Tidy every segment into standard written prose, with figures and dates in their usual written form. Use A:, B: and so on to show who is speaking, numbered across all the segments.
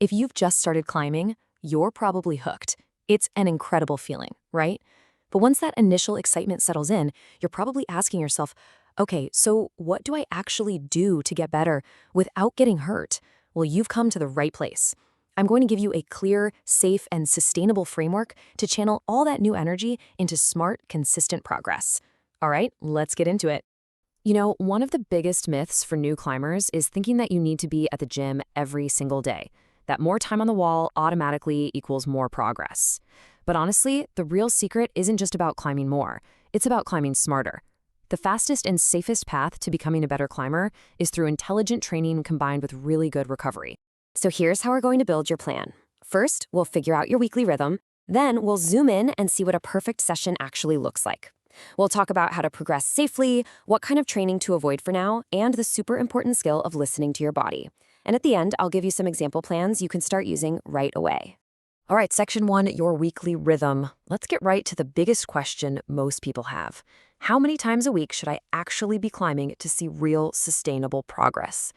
A: If you've just started climbing, you're probably hooked. It's an incredible feeling, right? But once that initial excitement settles in, you're probably asking yourself, okay, so what do I actually do to get better without getting hurt? Well, you've come to the right place. I'm going to give you a clear, safe, and sustainable framework to channel all that new energy into smart, consistent progress. All right, let's get into it. One of the biggest myths for new climbers is thinking that you need to be at the gym every single day, that more time on the wall automatically equals more progress. But honestly, the real secret isn't just about climbing more, it's about climbing smarter. The fastest and safest path to becoming a better climber is through intelligent training combined with really good recovery. So here's how we're going to build your plan. First, we'll figure out your weekly rhythm. Then we'll zoom in and see what a perfect session actually looks like. We'll talk about how to progress safely, what kind of training to avoid for now, and the super important skill of listening to your body. And at the end, I'll give you some example plans you can start using right away. All right, section 1, your weekly rhythm. Let's get right to the biggest question most people have. How many times a week should I actually be climbing to see real, sustainable progress?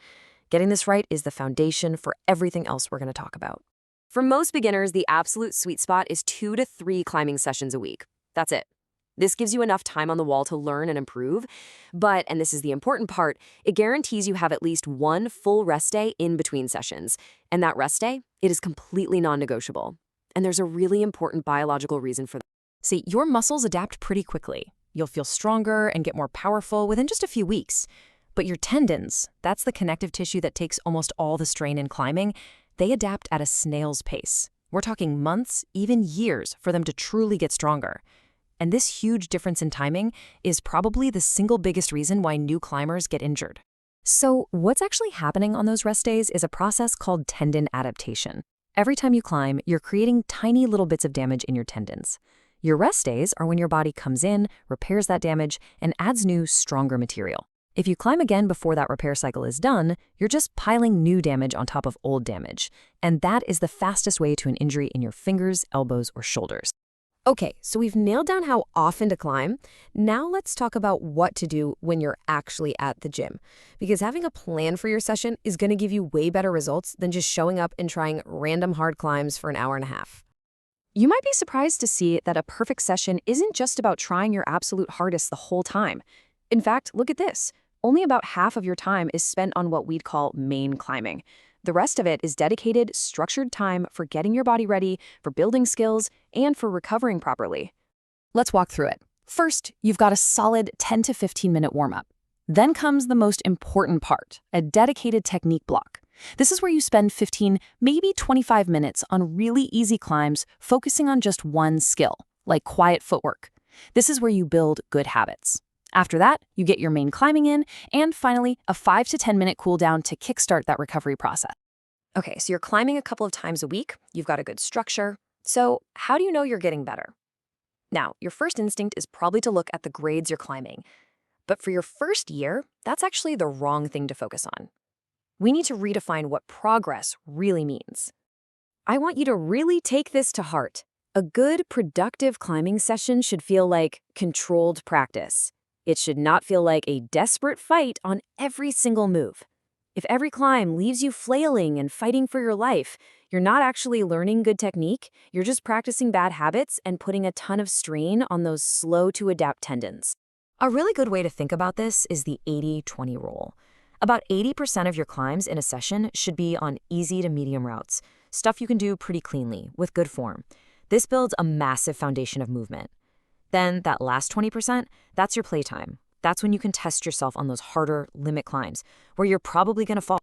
A: Getting this right is the foundation for everything else we're going to talk about. For most beginners, the absolute sweet spot is 2 to 3 climbing sessions a week. That's it. This gives you enough time on the wall to learn and improve, but, and this is the important part, it guarantees you have at least one full rest day in between sessions. And that rest day, it is completely non-negotiable. And there's a really important biological reason for that. See, your muscles adapt pretty quickly. You'll feel stronger and get more powerful within just a few weeks. But your tendons, that's the connective tissue that takes almost all the strain in climbing, they adapt at a snail's pace. We're talking months, even years, for them to truly get stronger. And this huge difference in timing is probably the single biggest reason why new climbers get injured. So what's actually happening on those rest days is a process called tendon adaptation. Every time you climb, you're creating tiny little bits of damage in your tendons. Your rest days are when your body comes in, repairs that damage, and adds new, stronger material. If you climb again before that repair cycle is done, you're just piling new damage on top of old damage. And that is the fastest way to an injury in your fingers, elbows, or shoulders. Okay, so we've nailed down how often to climb. Now let's talk about what to do when you're actually at the gym. Because having a plan for your session is going to give you way better results than just showing up and trying random hard climbs for an hour and a half. You might be surprised to see that a perfect session isn't just about trying your absolute hardest the whole time. In fact, look at this. Only about half of your time is spent on what we'd call main climbing. The rest of it is dedicated, structured time for getting your body ready, for building skills, and for recovering properly. Let's walk through it. First, you've got a solid 10 to 15-minute warm-up. Then comes the most important part, a dedicated technique block. This is where you spend 15, maybe 25 minutes on really easy climbs, focusing on just one skill, like quiet footwork. This is where you build good habits. After that, you get your main climbing in, and finally, a 5 to 10-minute cool down to kickstart that recovery process. Okay, so you're climbing a couple of times a week, you've got a good structure. So how do you know you're getting better? Now, your first instinct is probably to look at the grades you're climbing. But for your first year, that's actually the wrong thing to focus on. We need to redefine what progress really means. I want you to really take this to heart. A good, productive climbing session should feel like controlled practice. It should not feel like a desperate fight on every single move. If every climb leaves you flailing and fighting for your life, you're not actually learning good technique, you're just practicing bad habits and putting a ton of strain on those slow-to-adapt tendons. A really good way to think about this is the 80-20 rule. About 80% of your climbs in a session should be on easy to medium routes, stuff you can do pretty cleanly, with good form. This builds a massive foundation of movement. Then that last 20%, that's your playtime. That's when you can test yourself on those harder limit climbs, where you're probably going to fall.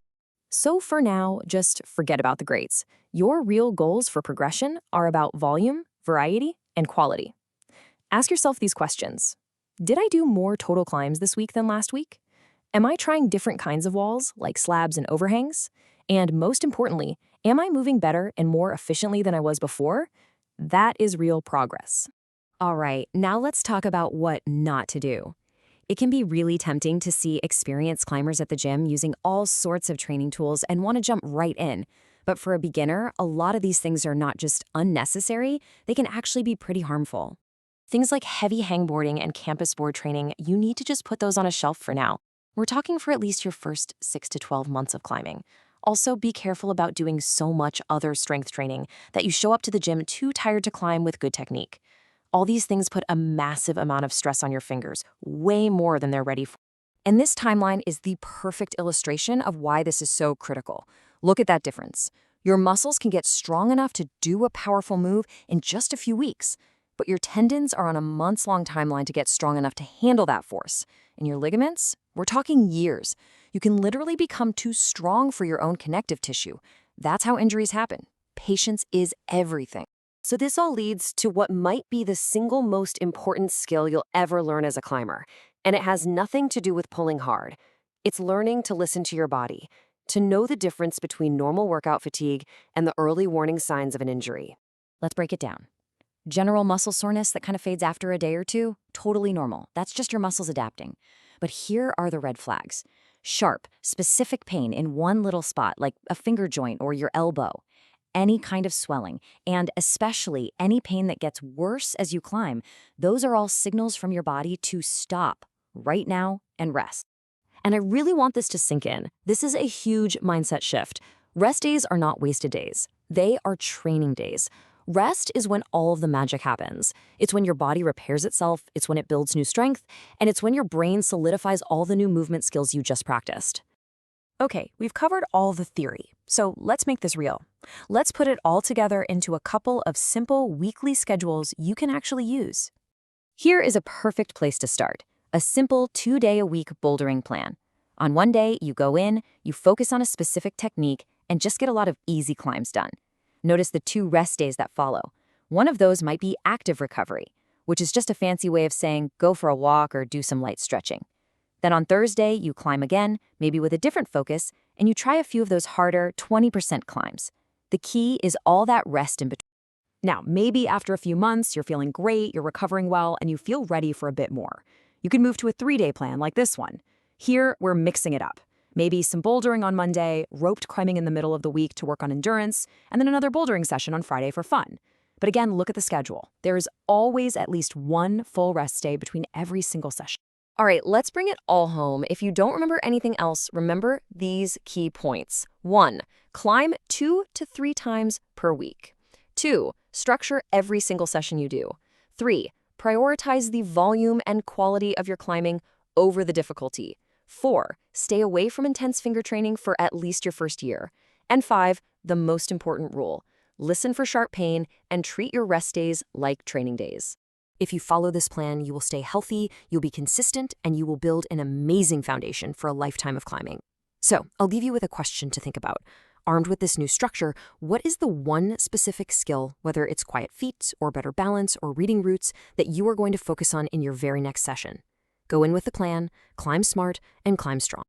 A: So for now, just forget about the grades. Your real goals for progression are about volume, variety, and quality. Ask yourself these questions. Did I do more total climbs this week than last week? Am I trying different kinds of walls, like slabs and overhangs? And most importantly, am I moving better and more efficiently than I was before? That is real progress. All right, now let's talk about what not to do. It can be really tempting to see experienced climbers at the gym using all sorts of training tools and want to jump right in. But for a beginner, a lot of these things are not just unnecessary, they can actually be pretty harmful. Things like heavy hangboarding and campus board training, you need to just put those on a shelf for now. We're talking for at least your first 6 to 12 months of climbing. Also, be careful about doing so much other strength training that you show up to the gym too tired to climb with good technique. All these things put a massive amount of stress on your fingers, way more than they're ready for. And this timeline is the perfect illustration of why this is so critical. Look at that difference. Your muscles can get strong enough to do a powerful move in just a few weeks, but your tendons are on a months-long timeline to get strong enough to handle that force. And your ligaments? We're talking years. You can literally become too strong for your own connective tissue. That's how injuries happen. Patience is everything. So this all leads to what might be the single most important skill you'll ever learn as a climber. And it has nothing to do with pulling hard. It's learning to listen to your body, to know the difference between normal workout fatigue and the early warning signs of an injury. Let's break it down. General muscle soreness that kind of fades after a day or two, totally normal. That's just your muscles adapting. But here are the red flags. Sharp, specific pain in one little spot, like a finger joint or your elbow. Any kind of swelling, and especially any pain that gets worse as you climb, those are all signals from your body to stop right now and rest. And I really want this to sink in. This is a huge mindset shift. Rest days are not wasted days. They are training days. Rest is when all of the magic happens. It's when your body repairs itself, it's when it builds new strength, and it's when your brain solidifies all the new movement skills you just practiced. Okay, we've covered all the theory, so let's make this real. Let's put it all together into a couple of simple weekly schedules you can actually use. Here is a perfect place to start. A simple 2-day-a-week bouldering plan. On one day, you go in, you focus on a specific technique, and just get a lot of easy climbs done. Notice the 2 rest days that follow. One of those might be active recovery, which is just a fancy way of saying go for a walk or do some light stretching. Then on Thursday, you climb again, maybe with a different focus, and you try a few of those harder 20% climbs. The key is all that rest in between. Now, maybe after a few months, you're feeling great, you're recovering well, and you feel ready for a bit more. You can move to a 3-day plan like this one. Here, we're mixing it up. Maybe some bouldering on Monday, roped climbing in the middle of the week to work on endurance, and then another bouldering session on Friday for fun. But again, look at the schedule. There is always at least one full rest day between every single session. All right, let's bring it all home. If you don't remember anything else, remember these key points. 1, climb 2 to 3 times per week. 2, structure every single session you do. 3, prioritize the volume and quality of your climbing over the difficulty. 4, stay away from intense finger training for at least your first year. And 5, the most important rule, listen for sharp pain and treat your rest days like training days. If you follow this plan, you will stay healthy, you'll be consistent, and you will build an amazing foundation for a lifetime of climbing. So, I'll leave you with a question to think about. Armed with this new structure, what is the one specific skill, whether it's quiet feet or better balance or reading routes, that you are going to focus on in your very next session? Go in with the plan, climb smart, and climb strong.